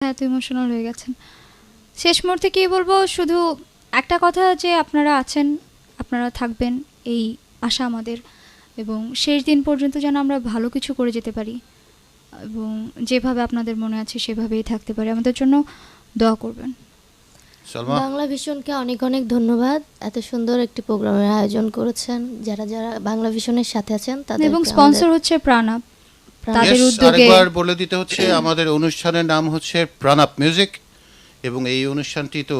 এত ইমোশনাল হয়ে গেছেন। শেষ মুহূর্তে কী বলবো, শুধু একটা কথা, যে আপনারা আছেন, আপনারা থাকবেন, এই আশা আমাদের। এবং শেষ দিন পর্যন্ত যেন আমরা ভালো কিছু করে যেতে পারি এবং যেভাবে আপনাদের মনে আছে সেভাবেই থাকতে পারি। আমাদের জন্য দোয়া করবেন। বাংলা ভিশনকে অনেক অনেক ধন্যবাদ, এত সুন্দর একটি প্রোগ্রামের আয়োজন করেছেন। যারা যারা বাংলা ভিশনের সাথে আছেন তাদের এবং স্পন্সর হচ্ছে প্রাণাপ, তাদের উদ্যোগে। আরেকবার বলে দিতে হচ্ছে আমাদের অনুষ্ঠানের নাম হচ্ছে প্রাণাপ মিউজিক এবং এই অনুষ্ঠানটি তো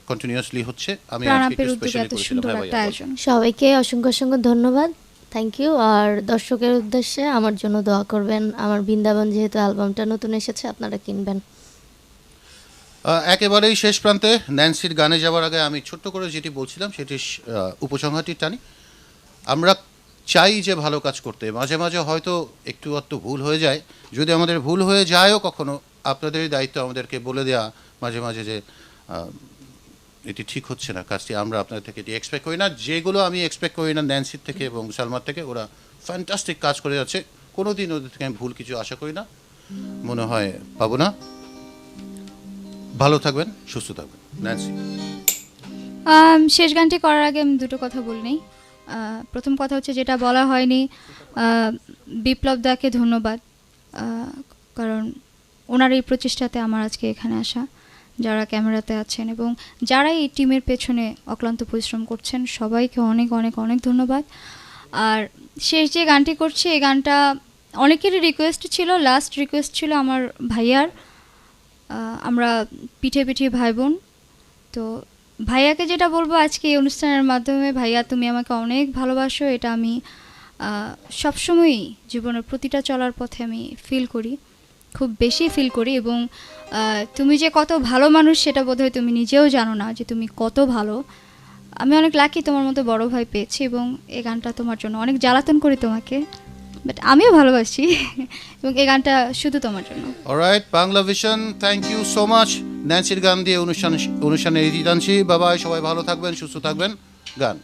কন্টিনিউয়াসলি হচ্ছে। আমি প্রাণাপের উদ্যোগে এত সুন্দর একটা আয়োজন। সবাইকে অসংখ্য অসংখ্য ধন্যবাদ, থ্যাংক ইউ। আর দর্শকের উদ্দেশ্যে আমার জন্য দোয়া করবেন। আমার বৃন্দাবন যেহেতু অ্যালবামটা নতুন এসেছে, আপনারা কিনবেন। একেবারেই শেষ প্রান্তে ন্যান্সির গানে যাওয়ার আগে আমি ছোট্ট করে যেটি বলছিলাম সেটি উপসংহারটি টানি। আমরা চাই যে ভালো কাজ করতে, মাঝে মাঝে হয়তো একটু আধটু ভুল হয়ে যায়। যদি আমাদের ভুল হয়ে যায়ও কখনো, আপনাদেরই দায়িত্ব আমাদেরকে বলে দেওয়া মাঝে মাঝে যে এটি ঠিক হচ্ছে না কাজটি, আমরা আপনাদের থেকে এটি এক্সপেক্ট করি না। যেগুলো আমি এক্সপেক্ট করি না ন্যান্সির থেকে এবং সালমার থেকে, ওরা ফ্যান্টাস্টিক কাজ করে যাচ্ছে। কোনো দিন ওদের থেকে আমি ভুল কিছু আশা করি না, মনে হয় পাবো না। ভালো থাকবেন, সুস্থ থাকবেন। ন্যান্সি, শেষ গানটি করার আগে আমি দুটো কথা বলি নেই। প্রথম কথা হচ্ছে, যেটা বলা হয়নি, বিপ্লব দাকে ধন্যবাদ, কারণ ওনার এই প্রচেষ্টাতে আমার আজকে এখানে আসা। যারা ক্যামেরাতে আছেন এবং যারা এই টিমের পেছনে অক্লান্ত পরিশ্রম করছেন, সবাইকে অনেক অনেক অনেক ধন্যবাদ। আর শেষ যে গানটি করছি, এই গানটা অনেকেরই রিকোয়েস্ট ছিল, লাস্ট রিকোয়েস্ট ছিল আমার ভাইয়ার। আমরা পিঠে পিঠে ভাই বোন, তো ভাইয়াকে যেটা বলবো আজকে এই অনুষ্ঠানের মাধ্যমে, ভাইয়া তুমি আমাকে অনেক ভালোবাসো, এটা আমি সবসময়ই জীবনের প্রতিটা চলার পথে আমি ফিল করি, খুব বেশি ফিল করি। এবং তুমি যে কত ভালো মানুষ সেটা বোধহয় তুমি নিজেও জানো না যে তুমি কত ভালো। আমি অনেক লাকি তোমার মতো বড় ভাই পেয়েছি এবং এই গানটা তোমার জন্য। অনেক জ্বালাতন করি তোমাকে, বাট আমিও ভালোবাসি এবং এই গানটা শুধু তোমার জন্য। Alright, Bangla Vision, thank you so much. ন্যান্সির গান দিয়ে অনুষ্ঠানে এগিয়ে টানছি। বাবাই, সবাই ভালো থাকবেন, সুস্থ থাকবেন। গান।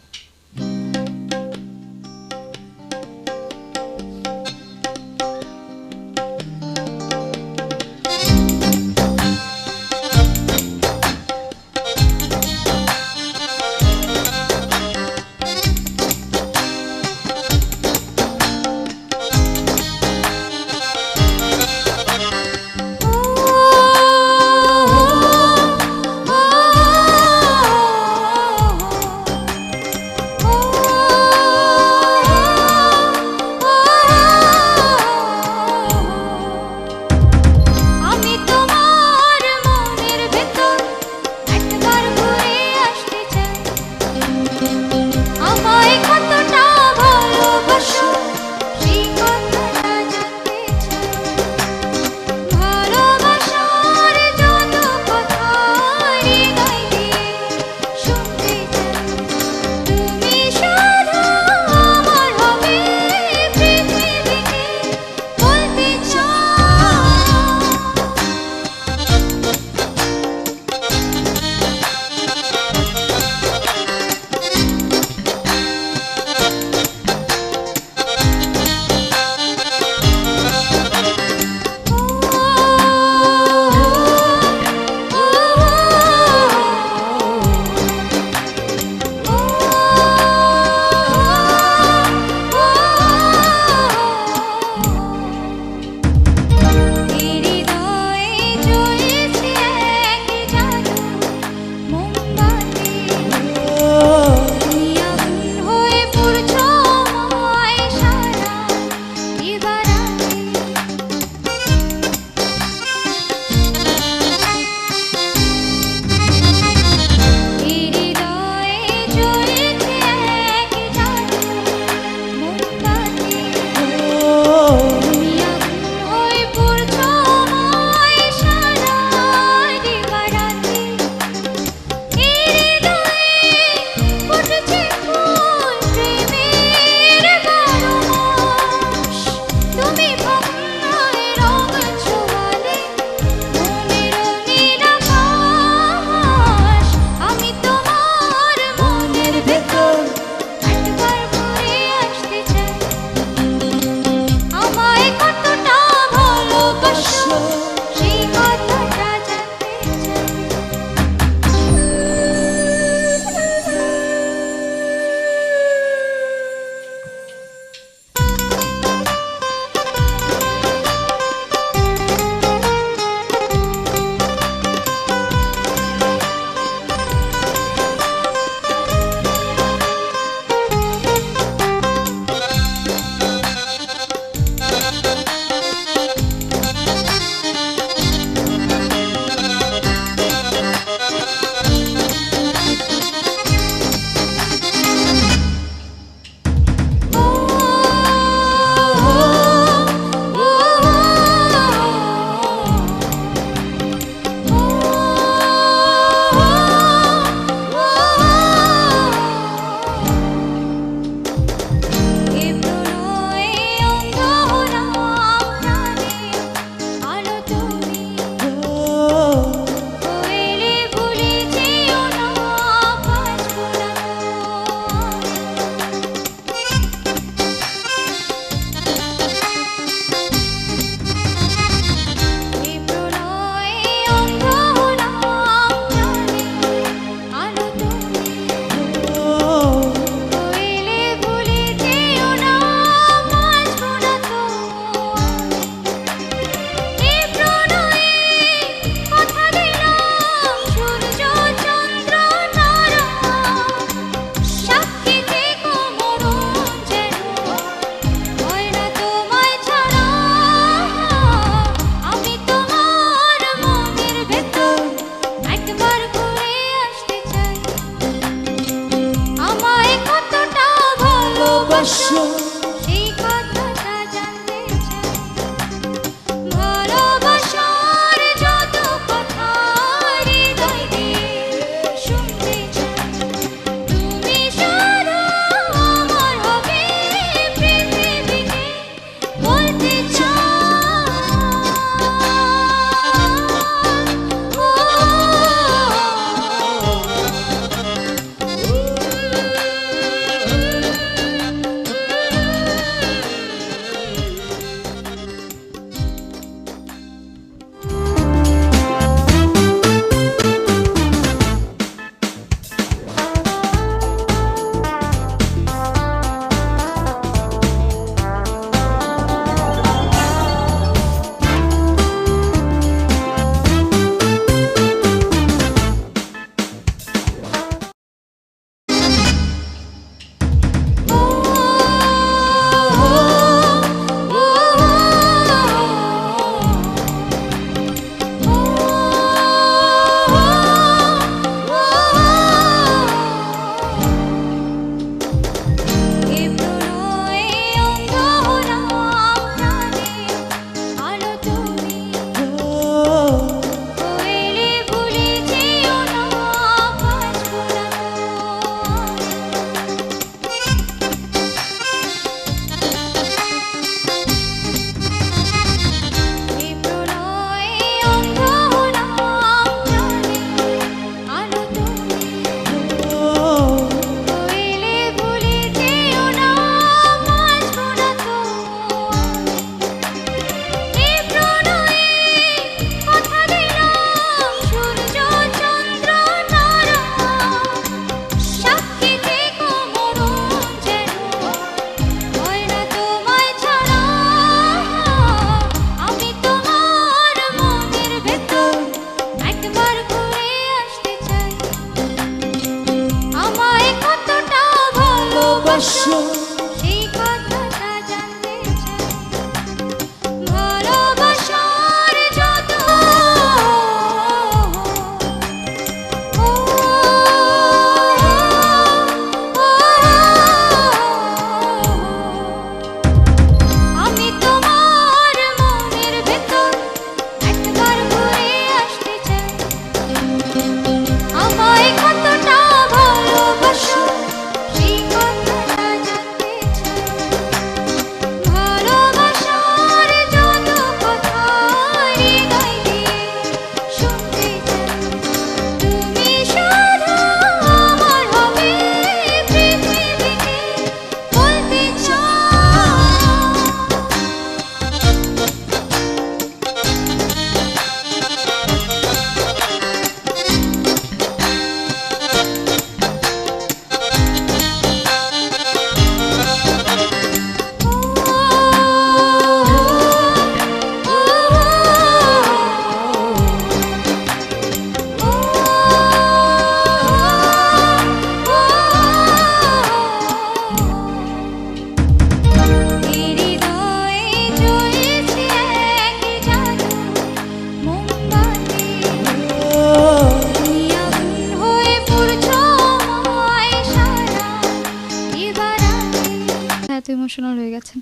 ইমোশনাল হয়ে গেছেন।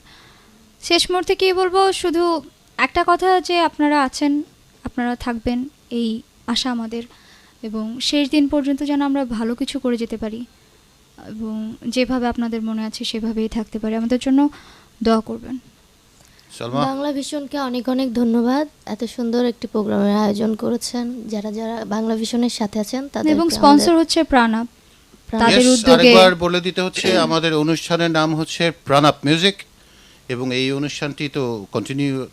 শেষ মুহূর্তে কী বলবো, শুধু একটা কথা, যে আপনারা আছেন, আপনারা থাকবেন, এই আশা আমাদের, এবং শেষ দিন পর্যন্ত যেন আমরা ভালো কিছু করে যেতে পারি এবং যেভাবে আপনাদের মনে আছে সেভাবেই থাকতে পারি। আমাদের জন্য দোয়া করবেন। সালমা, বাংলা ভিশনকে অনেক অনেক ধন্যবাদ, এত সুন্দর একটি প্রোগ্রামের আয়োজন করেছেন। যারা যারা বাংলা ভিশনের সাথে আছেন তাদের এবং স্পন্সর হচ্ছে প্রাণাপ, তাদের Yes, উদ্যোগে। আরেকবার বলে দিতে হচ্ছে আমাদের অনুষ্ঠানের নাম হচ্ছে প্রাণাপ মিউজিক, এবং এই অনুষ্ঠানটি তো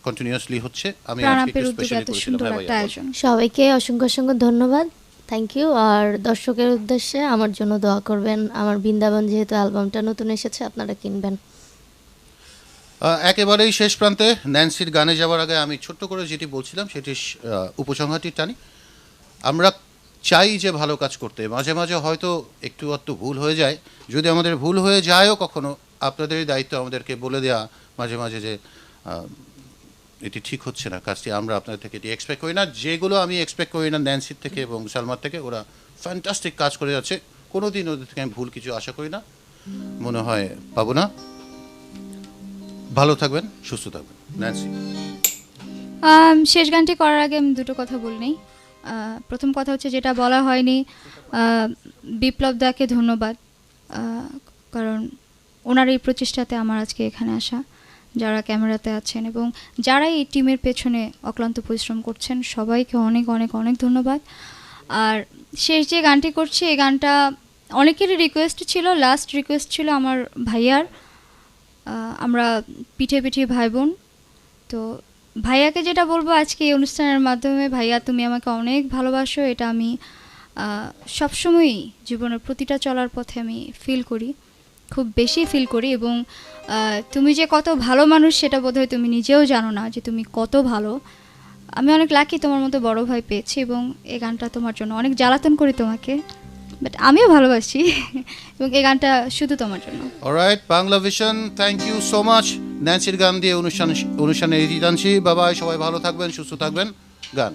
কন্টিনিউয়াসলি হচ্ছে। আমি আজকে প্রাণাপের একটু উদ্যোগে স্পেশালি এত করেছিলাম। সুন্দর হ্যাঁ একটা ভাইয়া, আয়োজন। সবাইকে অসংখ্য অসংখ্য ধন্যবাদ, থ্যাংক ইউ। আর দর্শকের উদ্দেশ্যে আমার জন্য দোয়া করবেন। আমার বৃন্দাবন যেহেতু অ্যালবামটা নতুন এসেছে, আপনারা কিনবেন। একেবারেই শেষ প্রান্তে ন্যান্সির গানে যাওয়ার আগে আমি ছোট্ট করে যেটি বলছিলাম সেটি উপসংহারটি টানি। আমরা চাই যে ভালো কাজ করতে, মাঝে মাঝে হয়তো একটু আধটু ভুল হয়ে যায়। যদি আমাদের ভুল হয়ে যায়ও কখনো, আপনাদেরই দায়িত্ব আমাদেরকে বলে দেওয়া মাঝে মাঝে যে এটি ঠিক হচ্ছে না কাজটি, আমরা আপনাদের থেকে এটি এক্সপেক্ট করি না। যেগুলো আমি এক্সপেক্ট করি না ন্যান্সির থেকে এবং সালমার থেকে, ওরা ফ্যান্টাস্টিক কাজ করে যাচ্ছে। কোনো দিন ওদের থেকে আমি ভুল কিছু আশা করি না, মনে হয় পাবো না। ভালো থাকবেন, সুস্থ থাকবেন। ন্যান্সি, শেষ গানটি করার আগে আমি দুটো কথা বলে নিই। প্রথম কথা হচ্ছে, যেটা বলা হয়নি, বিপ্লব দাকে ধন্যবাদ, কারণ ওনার এই প্রচেষ্টাতে আমার আজকে এখানে আসা। যারা ক্যামেরাতে আছেন এবং যারা এই টিমের পেছনে অক্লান্ত পরিশ্রম করছেন, সবাইকে অনেক অনেক অনেক ধন্যবাদ। আর শেষ যে গানটি করছি, এই গানটা অনেকেরই রিকোয়েস্ট ছিল, লাস্ট রিকোয়েস্ট ছিল আমার ভাইয়ার। আমরা পিঠে পিঠে ভাই বোন, তো ভাইয়াকে যেটা বলবো আজকে এই অনুষ্ঠানের মাধ্যমে, ভাইয়া তুমি আমাকে অনেক ভালোবাসো, এটা আমি সবসময়ই জীবনের প্রতিটা চলার পথে আমি ফিল করি, খুব বেশি ফিল করি। এবং তুমি যে কত ভালো মানুষ সেটা বোধহয় তুমি নিজেও জানো না যে তুমি কত ভালো। আমি অনেক লাকি তোমার মতো বড় ভাই পেয়েছি, এবং এই গানটা তোমার জন্য। অনেক জ্বালাতন করি তোমাকে, বাট আমিও ভালোবাসি এবং এই গানটা শুধু তোমার জন্য। Alright, Bangla Vision, thank you so much. ন্যান্সির গান দিয়ে অনুষ্ঠানে ইতি টানছি। বাবাই, সবাই ভালো থাকবেন, সুস্থ থাকবেন। গান।